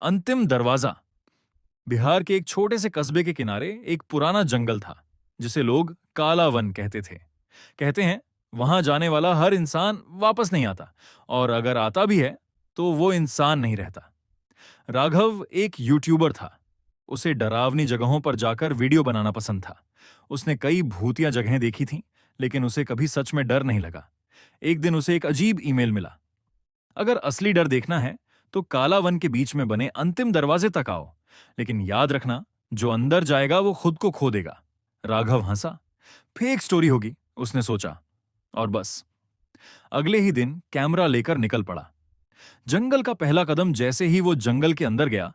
अंतिम दरवाजा। बिहार के एक छोटे से कस्बे के किनारे एक पुराना जंगल था जिसे लोग काला वन कहते थे। कहते हैं वहां जाने वाला हर इंसान वापस नहीं आता, और अगर आता भी है तो वो इंसान नहीं रहता। राघव एक यूट्यूबर था। उसे डरावनी जगहों पर जाकर वीडियो बनाना पसंद था। उसने कई भूतिया जगहें देखी थीं, लेकिन उसे कभी सच में डर नहीं लगा। एक दिन उसे एक अजीब ईमेल मिला। अगर असली डर देखना है तो काला वन के बीच में बने अंतिम दरवाजे तक आओ, लेकिन याद रखना, जो अंदर जाएगा वो खुद को खो देगा। राघव हंसा। फेक स्टोरी होगी, उसने सोचा, और बस। अगले ही दिन कैमरा लेकर निकल पड़ा। जंगल का पहला कदम जैसे ही वो जंगल के अंदर गया,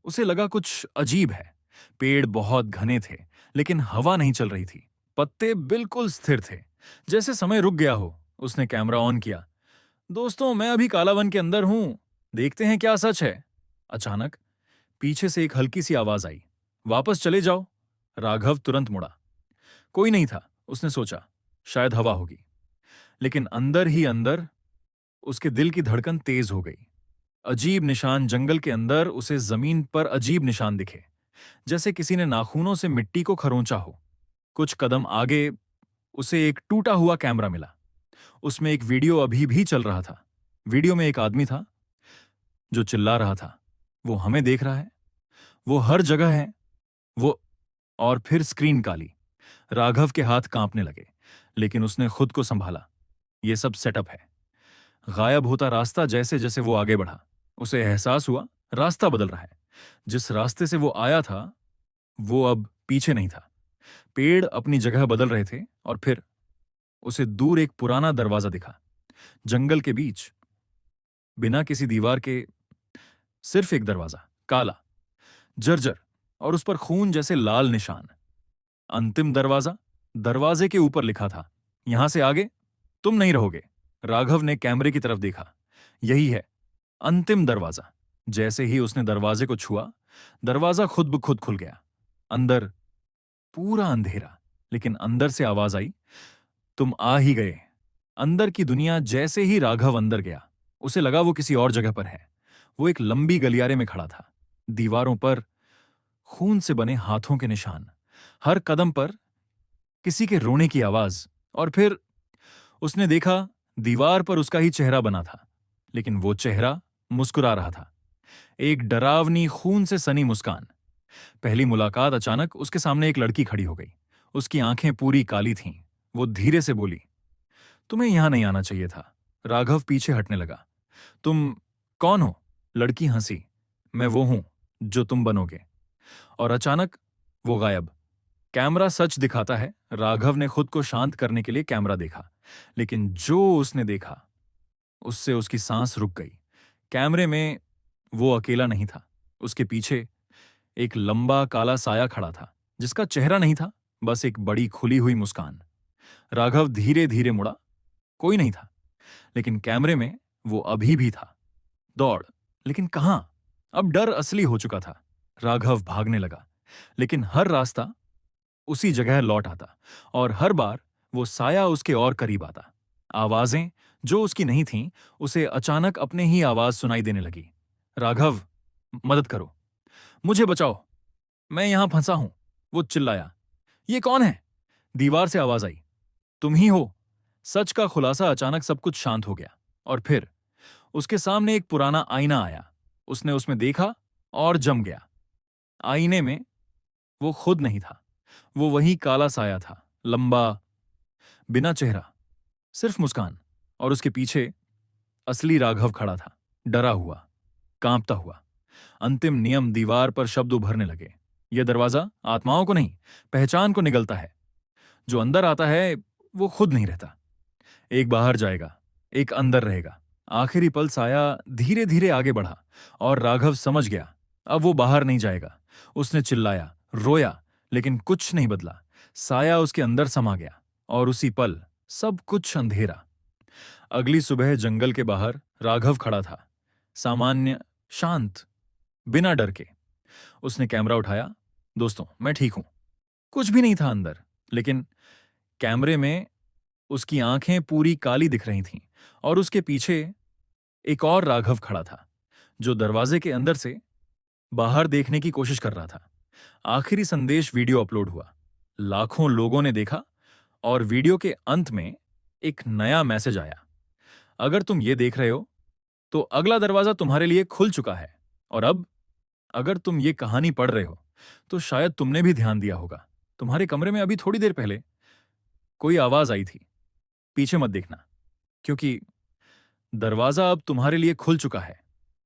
उसे लगा कुछ अजीब है। पेड़ बहुत घने थे, लेकिन हवा नहीं चल रही थी। पत्ते बिल्कुल स्थिर थे, जैसे समय रुक गया हो। उसने कैमरा ऑन किया। दोस्तों, मैं अभी कालावन के अंदर हूं, देखते हैं क्या सच है। अचानक पीछे से एक हल्की सी आवाज आई, वापस चले जाओ। राघव तुरंत मुड़ा। कोई नहीं था, उसने सोचा, शायद हवा होगी। लेकिन अंदर ही अंदर उसके दिल की धड़कन तेज हो गई। अजीब निशान जंगल के अंदर उसे जमीन पर अजीब निशान दिखे, जैसे किसी ने नाखूनों से मिट्टी को खरोंचा हो। कुछ कदम आगे उसे एक टूटा हुआ कैमरा मिला। उसमें एक वीडियो अभी भी चल रहा था। वीडियो में एक आदमी था जो चिल्ला रहा था, वो हमें देख रहा है, वो हर जगह है, वो। और फिर स्क्रीन काली। राघव के हाथ कांपने लगे, लेकिन उसने खुद को संभाला। ये सब सेटअप है। गायब होता रास्ता जैसे जैसे वो आगे बढ़ा, उसे एहसास हुआ रास्ता बदल रहा है। जिस रास्ते से वो आया था वो अब पीछे नहीं था। पेड़ अपनी जगह बदल रहे थे, और फिर उसे दूर एक पुराना दरवाजा दिखा। जंगल के बीच, बिना किसी दीवार के, सिर्फ एक दरवाजा, काला, जर्जर, और उस पर खून जैसे लाल निशान। अंतिम दरवाजा। दरवाजे के ऊपर लिखा था, यहां से आगे तुम नहीं रहोगे। राघव ने कैमरे की तरफ देखा। यही है अंतिम दरवाजा। जैसे ही उसने दरवाजे को छुआ, दरवाजा खुद ब खुद खुल गया। अंदर पूरा अंधेरा, लेकिन अंदर से आवाज आई, तुम आ ही गए। अंदर की दुनिया। जैसे ही राघव अंदर गया, उसे लगा वो किसी और जगह पर है। वो एक लंबी गलियारे में खड़ा था। दीवारों पर खून से बने हाथों के निशान, हर कदम पर किसी के रोने की आवाज। और फिर उसने देखा, दीवार पर उसका ही चेहरा बना था, लेकिन वो चेहरा मुस्कुरा रहा था। एक डरावनी खून से सनी मुस्कान। पहली मुलाकात। अचानक उसके सामने एक लड़की खड़ी हो गई। उसकी आंखें पूरी काली थीं। वो धीरे से बोली, तुम्हें यहां नहीं आना चाहिए था। राघव पीछे हटने लगा। तुम कौन हो? लड़की हंसी। मैं वो हूं जो तुम बनोगे। और अचानक वो गायब। कैमरा सच दिखाता है। राघव ने खुद को शांत करने के लिए कैमरा देखा, लेकिन जो उसने देखा उससे उसकी सांस रुक गई। कैमरे में वो अकेला नहीं था। उसके पीछे एक लंबा काला साया खड़ा था, जिसका चेहरा नहीं था, बस एक बड़ी खुली हुई मुस्कान। राघव धीरे धीरे मुड़ा। कोई नहीं था, लेकिन कैमरे में वो अभी भी था। दौड़, लेकिन कहां? अब डर असली हो चुका था। राघव भागने लगा, लेकिन हर रास्ता उसी जगह लौट आता, और हर बार वो साया उसके और करीब आता। आवाजें जो उसकी नहीं थीं, उसे अचानक अपने ही आवाज सुनाई देने लगी। राघव, मदद करो, मुझे बचाओ, मैं यहां फंसा हूं। वो चिल्लाया। ये कौन है? दीवार से आवाज आई, तुम ही हो। सच का खुलासा। अचानक सब कुछ शांत हो गया, और फिर उसके सामने एक पुराना आईना आया। उसने उसमें देखा और जम गया। आईने में वो खुद नहीं था, वो वही काला साया था, लंबा, बिना चेहरा, सिर्फ मुस्कान। और उसके पीछे असली राघव खड़ा था, डरा हुआ, कांपता हुआ। अंतिम नियम। दीवार पर शब्द उभरने लगे। यह दरवाजा आत्माओं को नहीं, पहचान को निगलता है। जो अंदर आता है वो खुद नहीं रहता। एक बाहर जाएगा, एक अंदर रहेगा। आखिरी पल। साया धीरे धीरे आगे बढ़ा, और राघव समझ गया, अब वो बाहर नहीं जाएगा। उसने चिल्लाया, रोया, लेकिन कुछ नहीं बदला। साया उसके अंदर समा गया, और उसी पल सब कुछ अंधेरा। अगली सुबह जंगल के बाहर राघव खड़ा था, सामान्य, शांत, बिना डर के। उसने कैमरा उठाया। दोस्तों, मैं ठीक हूं। कुछ भी नहीं था अंदर, लेकिन कैमरे में उसकी आंखें पूरी काली दिख रही थीं, और उसके पीछे एक और राघव खड़ा था, जो दरवाजे के अंदर से बाहर देखने की कोशिश कर रहा था। आखिरी संदेश वीडियो अपलोड हुआ। लाखों लोगों ने देखा और वीडियो के अंत में एक नया मैसेज आया। अगर तुम ये देख रहे हो तो अगला दरवाजा तुम्हारे लिए खुल चुका है। और अब अगर तुम ये कहानी पढ़ रहे हो तो शायद तुमने भी ध्यान दिया होगा। तुम्हारे कमरे में अभी थोड़ी देर पहले कोई आवाज आई थी। पीछे मत देखना, क्योंकि दरवाजा अब तुम्हारे लिए खुल चुका है।